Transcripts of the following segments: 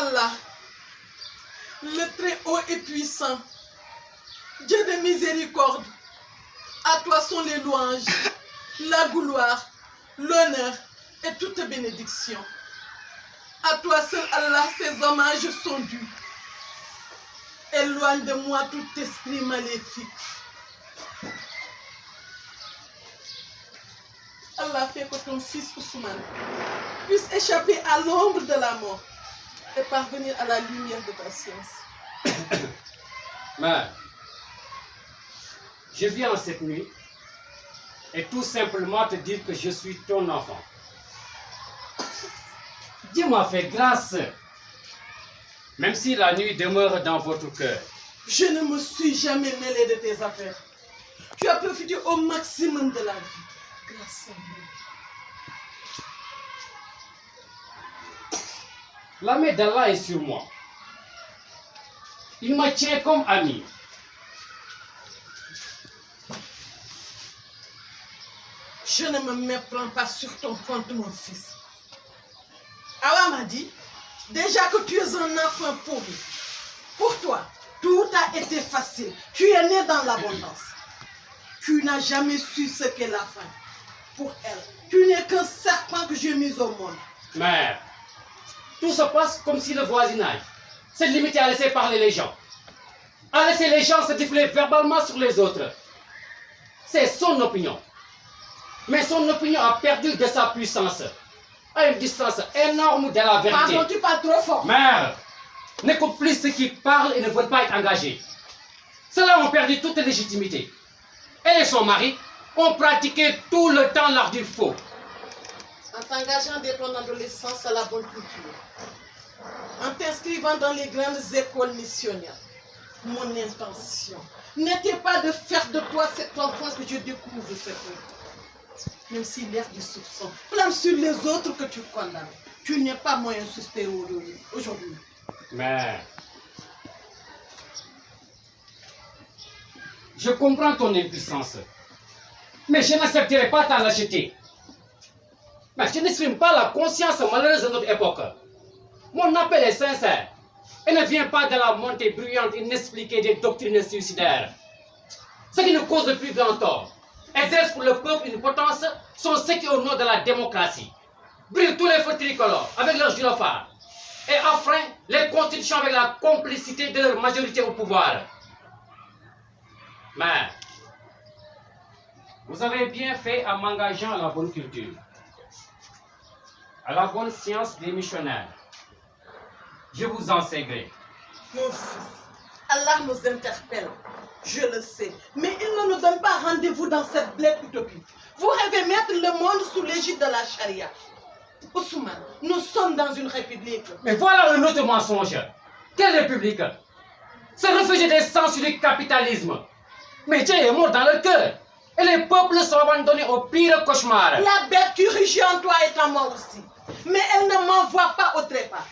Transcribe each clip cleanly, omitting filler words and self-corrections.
Allah, le très haut et puissant, Dieu de miséricorde, à toi sont les louanges, la gloire, l'honneur et toute bénédiction. À toi seul Allah, ces hommages sont dus. Éloigne de moi tout esprit maléfique. Allah fait que ton fils Ousmane puisse échapper à l'ombre de la mort et parvenir à la lumière de ta science. Mère, je viens en cette nuit et tout simplement te dire que je suis ton enfant. Dieu m'a fait grâce, même si la nuit demeure dans votre cœur. Je ne me suis jamais mêlé de tes affaires. Tu as profité au maximum de la vie. Grâce à Dieu. La main d'Allah est sur moi. Il me tient comme ami. Je ne me méprends pas sur ton compte, mon fils. Allah m'a dit, déjà que tu es un enfant pourri. Pour toi, tout a été facile. Tu es né dans l'abondance. Tu n'as jamais su ce qu'est la faim. Pour elle, tu n'es qu'un serpent que j'ai mis au monde. Mère, tout se passe comme si le voisinage s'est limité à laisser parler les gens. À laisser les gens se défiler verbalement sur les autres. C'est son opinion. Mais son opinion a perdu de sa puissance. À une distance énorme de la vérité. Pardon, tu parles trop fort. Mère, n'écoute plus ceux qui parlent et ne veulent pas être engagés. Ceux-là ont perdu toute légitimité. Elle et son mari ont pratiqué tout le temps l'art du faux. En t'engageant dès ton adolescence à la bonne culture, en t'inscrivant dans les grandes écoles missionnaires, mon intention n'était pas de faire de toi cet enfant que je découvre cette nuit. Même si l'air du soupçon plane sur les autres que tu condamnes, tu n'es pas moins un suspect aujourd'hui. Mais je comprends ton impuissance, mais je n'accepterai pas ta lâcheté. Mais je n'exprime pas la conscience malheureuse de notre époque. Mon appel est sincère et ne vient pas de la montée bruyante inexpliquée des doctrines suicidaires. Ce qui nous cause le plus grand tort et dresse pour le peuple une potence sont ceux qui, au nom de la démocratie, brûlent tous les feux tricolores avec leurs gyrophares et enfreignent les constitutions avec la complicité de leur majorité au pouvoir. Mais vous avez bien fait en m'engageant à la bonne culture, à la bonne science des missionnaires. Je vous enseignerai. Mon fils, Allah nous interpelle, je le sais, mais il ne nous donne pas rendez-vous dans cette bled utopie. Vous rêvez mettre le monde sous l'égide de la charia. Ousmane, nous sommes dans une république. Mais voilà un autre mensonge. Quelle république? Se réfugier des sens du capitalisme. Mais Dieu est mort dans le cœur. Et les peuples sont abandonnés au pire cauchemar. La bête qui rugit en toi est en moi aussi. Mais elle ne m'envoie pas au trépas.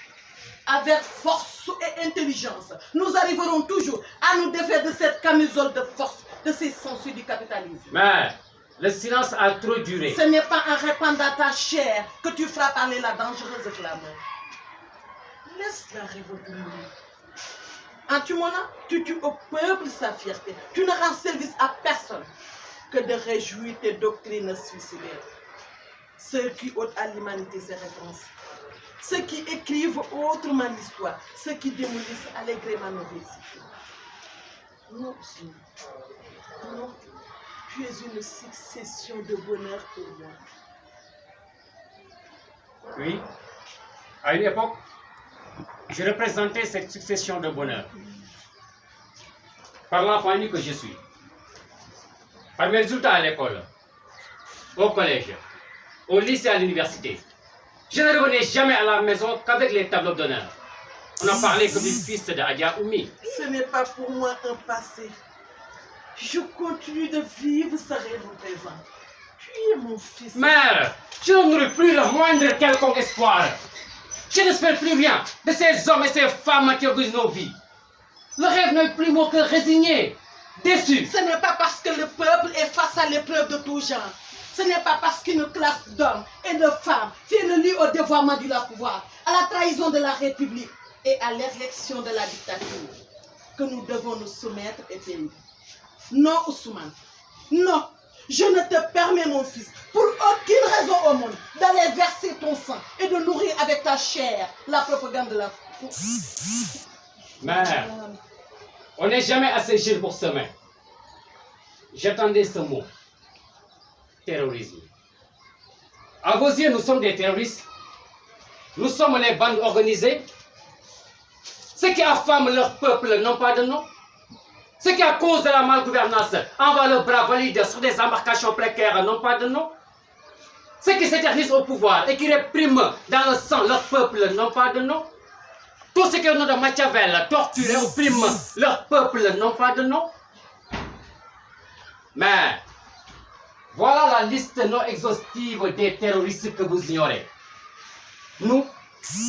Avec force et intelligence, nous arriverons toujours à nous défaire de cette camisole de force, de ces sensus du capitalisme. Mais le silence a trop duré. Ce n'est pas en répandant ta chair que tu feras parler la dangereuse clameur. Laisse la révolte mourir. En tuant, tu tues au peuple sa fierté. Tu ne rends service à personne que de réjouir tes doctrines suicidaires. Ceux qui ôtent à l'humanité ses références. Ceux qui écrivent autrement l'histoire. Ceux qui démolissent allègrement nos récits. Non, non, tu es une succession de bonheur pour moi. Oui, à une époque, je représentais cette succession de bonheur. Par l'enfant unique que je suis. Par mes résultats à l'école, au collège, au lycée, à l'université. Je ne revenais jamais à la maison qu'avec les tableaux d'honneur. On a parlé comme du fils de Adia Oumi. Ce n'est pas pour moi un passé. Je continue de vivre ce rêve présent. Tu es mon fils. Mère, je n'aurai plus le moindre quelconque espoir. Je n'espère plus rien de ces hommes et ces femmes qui organisent nos vies. Le rêve n'est plus mort que résigné, déçu. Ce n'est pas parce que le peuple est face à l'épreuve de tout genre. Ce n'est pas parce qu'une classe d'hommes et de femmes fait le lit au dévoiement du pouvoir, à la trahison de la République, et à l'érection de la dictature que nous devons nous soumettre et payer. Non, Ousmane, non, je ne te permets, mon fils, pour aucune raison au monde, d'aller verser ton sang et de nourrir avec ta chair la propagande de la... Mère, on n'est jamais assez jeune pour semer. J'attendais ce mot. Terrorisme. À vos yeux, nous sommes des terroristes. Nous sommes les bandes organisées. Ceux qui affament leur peuple n'ont pas de nom. Ceux qui, à cause de la malgouvernance, envoient leurs bras valides sur des embarcations précaires n'ont pas de nom. Ceux qui s'éternisent au pouvoir et qui répriment dans le sang leur peuple n'ont pas de nom. Tous ceux qui, au nom de Machiavel, torturent et oppriment leur peuple n'ont pas de nom. Mais voilà la liste non exhaustive des terroristes que vous ignorez. Nous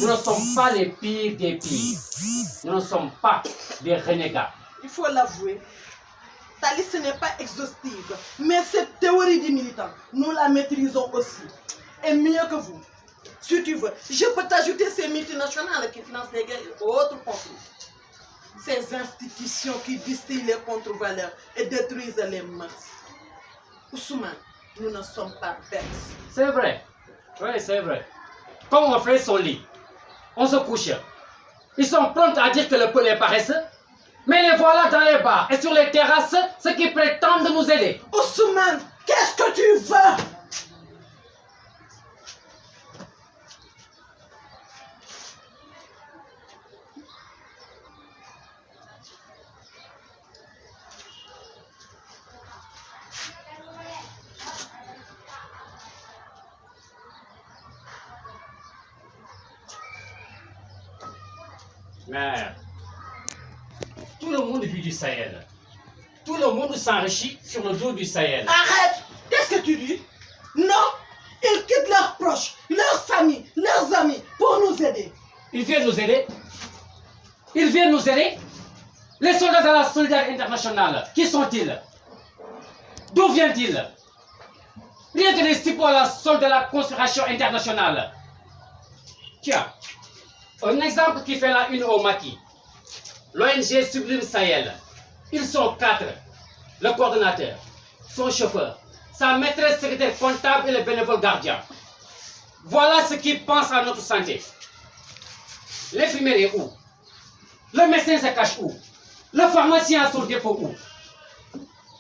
ne sommes pas les pires des pires. Nous ne sommes pas des renégats. Il faut l'avouer, ta liste n'est pas exhaustive, mais cette théorie du militant, nous la maîtrisons aussi. Et mieux que vous. Si tu veux, je peux t'ajouter ces multinationales qui financent les guerres et autres conflits. Ces institutions qui distillent les contre-valeurs et détruisent les mœurs. Ousmane, nous ne sommes pas bêtes. C'est vrai. Oui, c'est vrai. Comme on fait son lit, on se couche. Ils sont prêts à dire que le peuple est paresseux. Mais les voilà dans les bars et sur les terrasses, ceux qui prétendent nous aider. Ousmane, qu'est-ce que tu veux? Mère, tout le monde vit du Sahel. Tout le monde s'enrichit sur le dos du Sahel. Arrête! Qu'est-ce que tu dis? Non! Ils quittent leurs proches, leurs familles, leurs amis pour nous aider. Ils viennent nous aider. Ils viennent nous aider. Les soldats de la solidarité internationale, qui sont-ils? D'où viennent-ils? Rien que les stipos à la solde de la conspiration internationale. Tiens, un exemple qui fait la une au maquis. L'ONG Sublime Sahel. Ils sont 4. Le coordonnateur, son chauffeur, sa maîtresse secrétaire comptable et le bénévole gardien. Voilà ce qu'ils pensent à notre santé. L'infirmière est où? Le médecin se cache où? Le pharmacien a son dépôt où?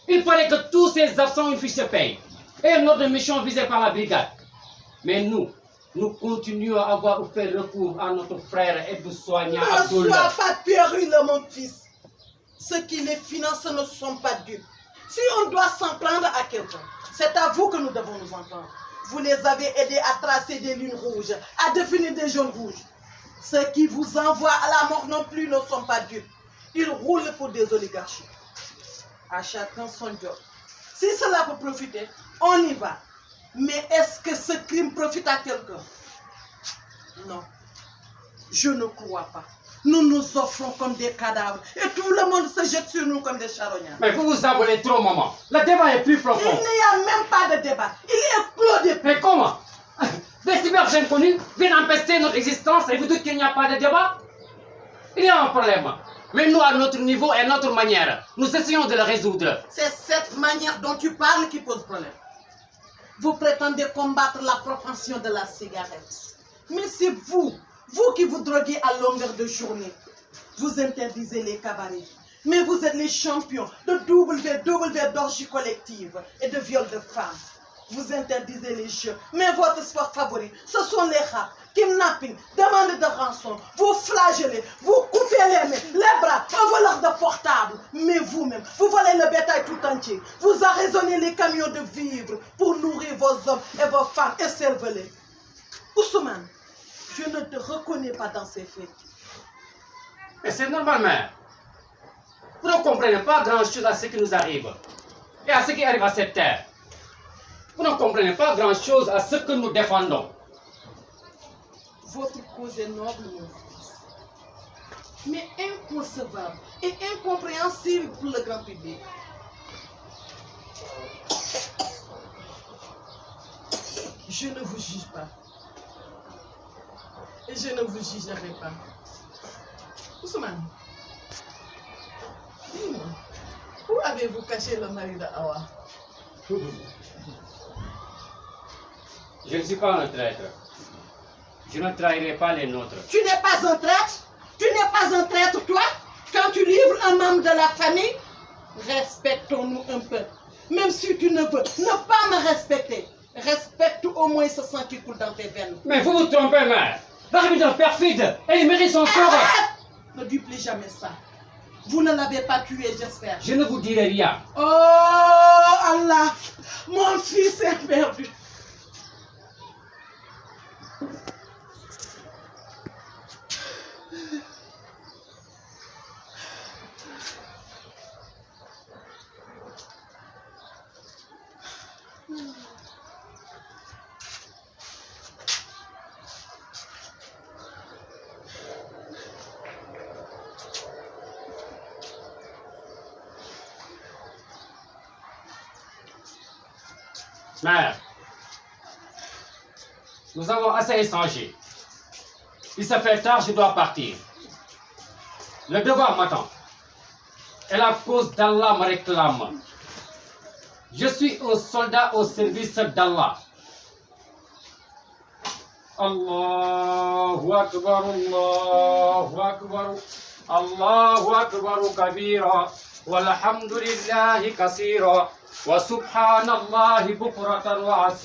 Il paraît que tous ces absents ont une fiche de paye et une autre mission visée par la brigade. Mais nous continuons à avoir fait recours à notre frère aide-soignant Abdoul. Ne sois pas périlleux, mon fils. Ceux qui les financent ne sont pas dupes. Si on doit s'en prendre à quelqu'un, c'est à vous que nous devons nous en prendre. Vous les avez aidés à tracer des lignes rouges, à définir des zones rouges. Ceux qui vous envoient à la mort non plus ne sont pas dupes. Ils roulent pour des oligarchies. À chacun son job. Si cela peut profiter, on y va. Mais est-ce que ce crime profite à quelqu'un? Non. Je ne crois pas. Nous nous offrons comme des cadavres et tout le monde se jette sur nous comme des charognards. Mais vous vous abonnez trop, maman. Le débat est plus profond. Il n'y a même pas de débat. Il est clos depuis. Mais comment? Des cybergènes inconnus viennent empester notre existence et vous dites qu'il n'y a pas de débat? Il y a un problème. Mais nous, à notre niveau et à notre manière, nous essayons de le résoudre. C'est cette manière dont tu parles qui pose problème. Vous prétendez combattre la propension de la cigarette. Mais c'est vous qui vous droguez à longueur de journée. Vous interdisez les cabarets. Mais vous êtes les champions de WW d'orgie collective et de viol de femmes. Vous interdisez les jeux. Mais votre sport favori, ce sont les rats, kidnapping, demande de rançon. Vous flagellez, vous coupez les mains, les bras, un voleur de portable. Mais vous-même, vous volez le bétail tout entier. Vous arraisonnez les camions de vivres pour nourrir vos hommes et vos femmes et cerveler. Ousmane, je ne te reconnais pas dans ces faits. Mais c'est normal, mère. Vous ne comprenez pas grand-chose à ce qui nous arrive et à ce qui arrive à cette terre. Vous ne comprenez pas grand-chose à ce que nous défendons. Votre cause est noble, mon fils, mais inconcevable et incompréhensible pour le grand public. Je ne vous juge pas. Et je ne vous jugerai pas. Ousmane, dis-moi, où avez-vous caché le mari d'Awa? Je ne suis pas un traître. Je ne trahirai pas les nôtres. Tu n'es pas un traître? Tu n'es pas un traître, toi? Quand tu livres un membre de la famille, respectons-nous un peu. Même si tu ne veux ne pas me respecter, respecte au moins ce sang qui coule dans tes veines. Mais vous vous trompez, mère. L'arbitre est perfide et il mérite son sort. Ne dis plus jamais ça. Vous ne l'avez pas tué, j'espère. Je ne vous dirai rien. Oh Allah, mon fils est perdu. Mère, nous avons assez échangé. Il se fait tard, je dois partir. Le devoir m'attend. Et la cause d'Allah me réclame. Je suis un soldat au service d'Allah. Allahu Akbar, Allahu Akbar, Allahu Akbar kabira, walhamdulillahi kasira, wa subhanallahi bukratan wa asira.